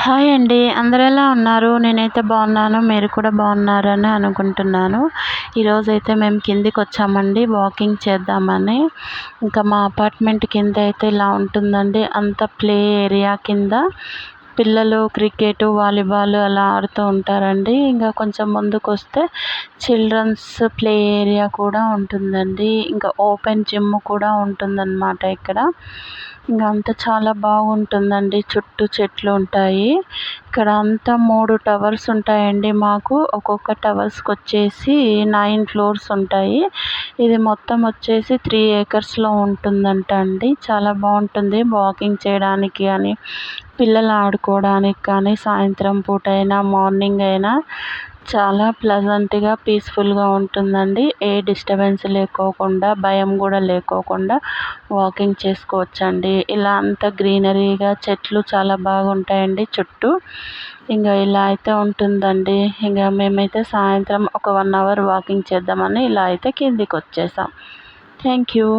Hi అండి. అందరూ ఎలా ఉన్నారు? నేనైతే బాగున్నాను. మీరు కూడా బాగున్నారని అనుకుంటున్నాను. ఈరోజైతే మేము కిందికొచ్చామండి వాకింగ్ చేద్దామని. ఇంకా మా అపార్ట్మెంట్ కింద అయితే ఇలా ఉంటుందండి. అంతా ప్లే ఏరియా కింద పిల్లలు క్రికెట్, వాలీబాల్ అలా ఆడుతూ ఉంటారండి. ఇంకా కొంచెం ముందుకొస్తే చిల్డ్రన్స్ ప్లే ఏరియా కూడా ఉంటుందండి. ఇంకా ఓపెన్ జిమ్ కూడా ఉంటుందన్నమాట ఇక్కడ. ఇంకా అంతా చాలా బాగుంటుందండి. చుట్టూ చెట్లు ఉంటాయి. ఇక్కడ అంతా 3 టవర్స్ ఉంటాయండి మాకు. ఒక్కొక్క టవర్స్కి వచ్చేసి 9 ఫ్లోర్స్ ఉంటాయి. ఇది మొత్తం వచ్చేసి 3 ఏకర్స్లో ఉంటుందంట అండి. చాలా బాగుంటుంది వాకింగ్ చేయడానికి కానీ, పిల్లలు ఆడుకోవడానికి కానీ, సాయంత్రం పూట అయినా మార్నింగ్ అయినా చాలా ప్లెజెంట్గా పీస్ఫుల్గా ఉంటుందండి. ఏ డిస్టర్బెన్స్ లేకోకుండా, భయం కూడా లేకోకుండా వాకింగ్ చేసుకోవచ్చండి. ఇలా అంతా గ్రీనరీగా చెట్లు చాలా బాగుంటాయండి చుట్టూ. ఇంకా ఇలా అయితే ఉంటుందండి. ఇంకా మేమైతే సాయంత్రం ఒక 1 అవర్ వాకింగ్ చేద్దామని ఇలా అయితే కిందికి వచ్చేసాం. Thank you.